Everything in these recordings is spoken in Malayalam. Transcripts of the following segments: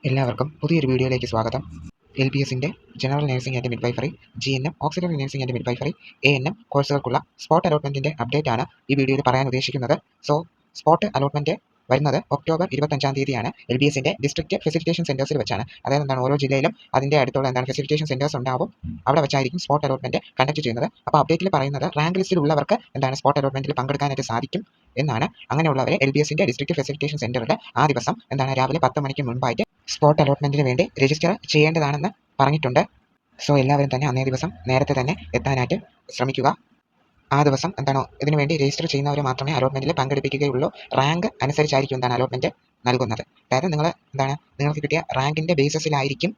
എല്ലാവർക്കും പുതിയൊരു വീഡിയോയിലേക്ക് സ്വാഗതം. LBSന്റെ general nursing and midwifery, GNM auxiliary nursing and midwifery, ANM കോഴ്സുകൾക്കുള്ള സ്പോട്ട് അലോട്ട്മെന്റിന്റെ അപ്ഡേറ്റ് ആണ് ഈ വീഡിയോയിൽ പറയാൻ ഉദ്ദേശിക്കുന്നത്. സ്പോട്ട് അലോട്ട്മെന്റ് വരുന്നത് ഒക്ടോബർ 25-ാം തീയതിയാണ്. LBSന്റെ ഡിസ്ട്രിക്ട് ഫെസിലിറ്റേഷൻ സെന്റേഴ്സിൽ വെച്ചാണ്. അതായത് ഓരോ ജില്ലയിലും അതിന്റെ അടുത്തുള്ള ഫെസിലിറ്റേഷൻ സെന്റേഴ്സ് ഉണ്ടാവും. അവിടെ വെച്ചായിരിക്കും സ്പോട്ട് അലോട്ട്മെന്റ് കണ്ടക്ട് ചെയ്യുന്നത്. അപ്പോൾ അപ്ഡേറ്റിൽ പറയുന്നത് റാങ്ക് ലിസ്റ്റിൽ ഉള്ളവർക്ക് സ്പോട്ട് അലോട്ട്മെന്റിൽ പങ്കെടുക്കാനായിട്ട് സാധിക്കും എന്നാണ്. അങ്ങനെയുള്ളവരെ LBSന്റെ ഡിസ്ട്രിക്ട് ഫെസിലിറ്റേഷൻ സെന്ററിൽ ആ ദിവസം രാവിലെ 10 മണിക്ക് മുൻപായിട്ട് സ്പോട്ട് അലോട്ട്മെന്റിന് വേണ്ടി രജിസ്റ്റർ ചെയ്യേണ്ടതാണെന്ന് പറഞ്ഞിട്ടുണ്ട്. എല്ലാവരും തന്നെ അന്നേ ദിവസം നേരത്തെ തന്നെ എത്താനായിട്ട് ശ്രമിക്കുക. ആ ദിവസം ഇതിനു വേണ്ടി രജിസ്റ്റർ ചെയ്യുന്നവരെ മാത്രമേ അലോട്ട്മെന്റിൽ പങ്കെടുപ്പിക്കുകയുള്ളൂ. റാങ്ക് അനുസരിച്ചായിരിക്കും അലോട്ട്മെന്റ് നൽകുന്നത്. അതായത് നിങ്ങൾക്ക് കിട്ടിയ റാങ്കിന്റെ ബേസിസിലായിരിക്കും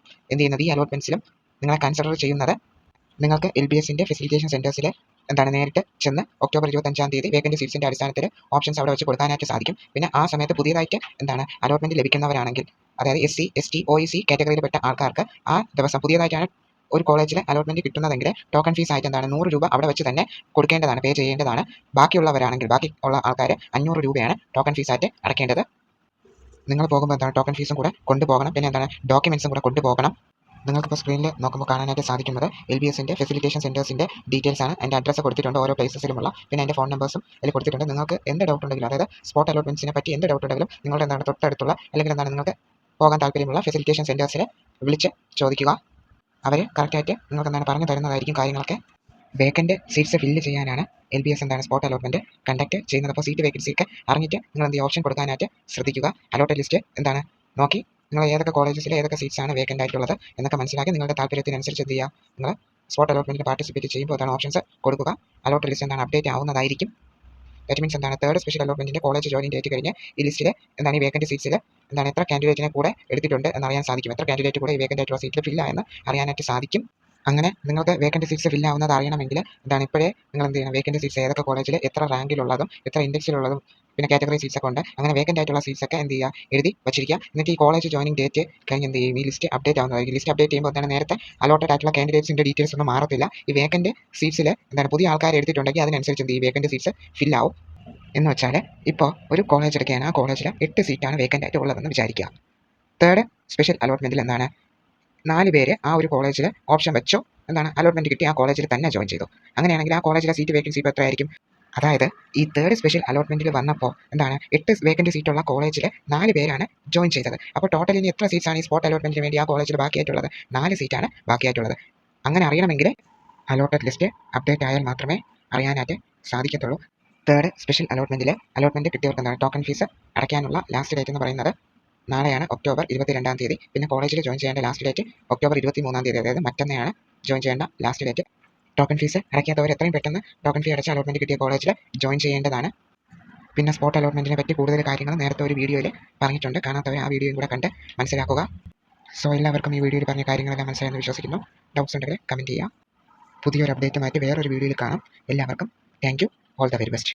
ഈ അലോട്ട്മെന്റ്സിലും നിങ്ങളെ കൺസിഡർ ചെയ്യുന്നത്. നിങ്ങൾക്ക് LBSന്റെ ഫെസിലിറ്റേഷൻ സെന്റേഴ്സിൽ നേരിട്ട് ചെന്ന് ഒക്ടോബർ 25-ാം തീയതി വേക്കന്റ് സീറ്റ്സിന്റെ അടിസ്ഥാനത്തിൽ ഓപ്ഷൻസ് അവിടെ വെച്ച് കൊടുക്കാനായിട്ട് സാധിക്കും. പിന്നെ ആ സമയത്ത് പുതിയതായിട്ട് അലോട്ട്മെന്റ് ലഭിക്കുന്നവരാണെങ്കിൽ, അതായത് SC, ST, OEC കാറ്റഗറിയിൽപ്പെട്ട ആൾക്കാർക്ക് ആ ദിവസം പുതിയതായിട്ടാണ് ഒരു കോളേജിൽ അലോട്ട്മെന്റ് കിട്ടുന്നതെങ്കിൽ ടോക്കൺ ഫീസ് ആയിട്ട് 100 രൂപ അവിടെ വെച്ച് തന്നെ കൊടുക്കേണ്ടതാണ്, പേ ചെയ്യേണ്ടതാണ്. ബാക്കിയുള്ള ആൾക്കാർ 500 രൂപയാണ് ടോക്കൺ ഫീസ് ആയിട്ട് അടയ്ക്കേണ്ടത്. നിങ്ങൾ പോകുമ്പോൾ ടോക്കൺ ഫീസും കൂടെ കൊണ്ടുപോകണം. പിന്നെ ഡോക്യുമെന്റ്സും കൂടെ കൊണ്ടുപോകണം. നിങ്ങൾക്കിപ്പോൾ സ്ക്രീനിൽ നോക്കുമ്പോൾ കാണാനായിട്ട് സാധിക്കുന്നത് LBSന്റെ ഫെസിലിറ്റേഷൻ സെന്റേഴ്സിന്റെ ഡീറ്റെയിൽസ് ആണ്. അതിൻ്റെ അഡ്രസ്സ് കൊടുത്തിട്ടുണ്ട്, ഓരോ പ്ലേസസിലുമുള്ള. പിന്നെ അതിൻ്റെ ഫോൺ നമ്പേഴ്സും അതിൽ കൊടുത്തിട്ടുണ്ട്. നിങ്ങൾക്ക് എന്ത് ഡൗട്ട് ഉണ്ടെങ്കിലും, അതായത് സ്പോട്ട് അലോട്ട്മെന്റ്സിനെ പറ്റി എന്ത് ഡൗട്ട് ഉണ്ടെങ്കിലും നിങ്ങളുടെ തൊട്ടടുത്തുള്ള അല്ലെങ്കിൽ നിങ്ങൾക്ക് പോകാൻ താല്പര്യമുള്ള ഫെസിലിറ്റേഷൻ സെന്റേഴ്സിൽ വിളിച്ച് ചോദിക്കുക. അവർ കറക്റ്റായിട്ട് നിങ്ങൾക്ക് പറഞ്ഞു തരുന്നതായിരിക്കും കാര്യങ്ങളൊക്കെ. വേക്കൻറ്റ് സീറ്റ്സ് ഫില്ല് ചെയ്യാനാണ് LBS സ്പോട്ട് അലോട്ട്മെന്റ് കണ്ടക്ട് ചെയ്യുന്നത്. അപ്പോൾ സീറ്റ് വേക്കൻസി ഒക്കെ അറിഞ്ഞിട്ട് നിങ്ങൾ ഓപ്ഷൻ കൊടുക്കാനായിട്ട് ശ്രദ്ധിക്കുക. അലോട്ടഡ് ലിസ്റ്റ് നോക്കി നിങ്ങൾ ഏതൊക്കെ കോളേജസിൽ ഏതൊക്കെ സീറ്റ്സ് ആണ് വേക്കൻ്റ് ആയിട്ടുള്ളത് എന്നൊക്കെ മനസ്സിലാക്കി നിങ്ങളുടെ താല്പര്യത്തിനനുസരിച്ച് എന്ത് ചെയ്യുക, നിങ്ങൾ സ്പോട്ട് അലോട്ട്മെന്റിൽ പാർട്ടിസിപ്പേറ്റ് ചെയ്യുമ്പോൾ ഓപ്ഷൻസ് കൊടുക്കുക. അലോട്ടഡ് ലിസ്റ്റ് അപ്ഡേറ്റ് ആവുന്നതായിരിക്കും. ദാറ്റ് മീൻസ് തേർഡ് സ്പെഷ്യൽ അലോട്ട്മെന്റിന്റെ കോളേജ് ജോയിനിങ് ഡേറ്റ് കഴിഞ്ഞ് ഈ ലിസ്റ്റിൽ ഈ വേക്കൻറ്റ് സീറ്റ്സിൽ എത്ര കാൻഡിഡേറ്റിനെ കൂടെ എടുത്തിട്ടുണ്ട് എന്നറിയാൻ സാധിക്കും. എത്ര കാൻഡിഡേറ്റ് കൂടെ ഈ വേക്കൻ്റ് ആയിട്ടുള്ള സീറ്റിൽ ഫില്ല് ആയെന്ന് അറിയാനായിട്ട് സാധിക്കും. അങ്ങനെ നിങ്ങൾക്ക് വേക്കൻറ്റ് സീറ്റ്സ് ഫില്ല് ആവുന്നത് അറിയണമെങ്കിൽ ഇപ്പോഴേ നിങ്ങൾ എന്ത് ചെയ്യണം, വേക്കൻറ്റ് സീറ്റ്സ് ഏതൊക്കെ കോളേജിൽ എത്ര റാങ്കിലുള്ളതും എത്ര ഇൻഡെക്സിലുള്ളതും പിന്നെ കാറ്റഗറി സീറ്റ്സ് ഒക്കെ ഉണ്ട്, അങ്ങനെ വേക്കൻ്റ് ആയിട്ടുള്ള സീറ്റ്സ് ഒക്കെ എന്ത് ചെയ്യുക, എഴുതി വെച്ചിരിക്കുക. എന്നിട്ട് ഈ കോളേജ് ജോയിനിങ് ഡേറ്റ് കഴിഞ്ഞ് എന്ത് ചെയ്യും, ഈ ലിസ്റ്റ് അപ്ഡേറ്റ് ആവുന്നതായിരിക്കും. ലിസ്റ്റ് അപ്ഡേറ്റ് ചെയ്യുമ്പോൾ നേരത്തെ അലോട്ടഡ് ആയിട്ടുള്ള കാൻഡിഡേറ്റ്സിന്റെ ഡീറ്റെയിൽസ് ഒന്നും മാറത്തില്ല. ഈ വേക്കൻറ്റ് സീറ്റ്സിൽ പുതിയ ആൾക്കാർ എടുത്തിട്ടുണ്ടെങ്കിൽ അതിനനുസരിച്ച് ഈ വേക്കൻറ്റ് സീറ്റ്സ് ഫില്ല് ആവും. എന്ന് വെച്ചാൽ ഇപ്പോൾ ഒരു കോളേജ് എടുക്കുകയാണ്, ആ കോളേജിൽ 8 സീറ്റാണ് വേക്കൻ്റ് ആയിട്ട് ഉള്ളതെന്ന് വിചാരിക്കുക. തേർഡ് സ്പെഷ്യൽ അലോട്ട്മെന്റിൽ 4 പേര് ആ ഒരു കോളേജിൽ ഓപ്ഷൻ വെച്ചോ, അലോട്ട്മെന്റ് കിട്ടി ആ കോളേജിൽ തന്നെ ജോയിൻ ചെയ്തു. അങ്ങനെയാണെങ്കിൽ ആ കോളേജിലെ സീറ്റ് വേക്കൻസി ഇപ്പോൾ എത്രയായിരിക്കും? അതായത് ഈ തേർഡ് സ്പെഷ്യൽ അലോട്ട്മെന്റിൽ വന്നപ്പോൾ 8 വേക്കൻറ്റ് സീറ്റുള്ള കോളേജിൽ 4 പേരാണ് ജോയിൻ ചെയ്തത്. അപ്പോൾ ടോട്ടൽ ഇനി എത്ര സീറ്റ്സാണ് ഈ സ്പോട്ട് അലോട്ട്മെന്റിന് വേണ്ടി ആ കോളേജിൽ ബാക്കിയായിട്ടുള്ളത്? 4 സീറ്റാണ് ബാക്കിയായിട്ടുള്ളത്. അങ്ങനെ അറിയണമെങ്കിൽ അലോട്ടഡ് ലിസ്റ്റ് അപ്ഡേറ്റ് ആയാൽ മാത്രമേ അറിയാനായിട്ട് സാധിക്കത്തുള്ളൂ. തേർഡ് സ്പെഷ്യൽ അലോട്ട്മെന്റ് കിട്ടിയവർക്ക് ടോക്കൺ ഫീസ് അടയ്ക്കാനുള്ള ലാസ്റ്റ് ഡേറ്റ് എന്ന് പറയുന്നത് നാളെയാണ്, ഒക്ടോബർ 22-ാം തീയതി. പിന്നെ കോളേജിൽ ജോയിൻ ചെയ്യേണ്ട ലാസ്റ്റ് ഡേറ്റ് ഒക്ടോബർ 23-ാം തീയതി, അതായത് മറ്റന്നെയാണ് ജോയിൻ ചെയ്യേണ്ട ലാസ്റ്റ് ഡേറ്റ്. ടോക്കൺ ഫീസ് അടയ്ക്കാത്തവർ എത്രയും പെട്ടെന്ന് ടോക്കൺ ഫീ അടച്ച് അലോട്ട്മെന്റ് കിട്ടിയ കോളേജിൽ ജോയിൻ ചെയ്യേണ്ടതാണ്. പിന്നെ സ്പോട്ട് അലോട്ട്മെന്റിനെ പറ്റി കൂടുതൽ കാര്യങ്ങൾ നേരത്തെ ഒരു വീഡിയോയിൽ പറഞ്ഞിട്ടുണ്ട്. കാണാത്തവർ ആ വീഡിയോയും കൂടെ കണ്ട് മനസ്സിലാക്കുക. എല്ലാവർക്കും ഈ വീഡിയോയിൽ പറഞ്ഞ കാര്യങ്ങളെല്ലാം മനസ്സിലായെന്ന് വിശ്വസിക്കുന്നു. ഡൗട്ട്സ് ഉണ്ടെങ്കിൽ കമൻറ്റ് ചെയ്യുക. പുതിയൊരു അപ്ഡേറ്റുമായിട്ട് വേറൊരു വീഡിയോയിൽ കാണാം. എല്ലാവർക്കും thank you. All the very best.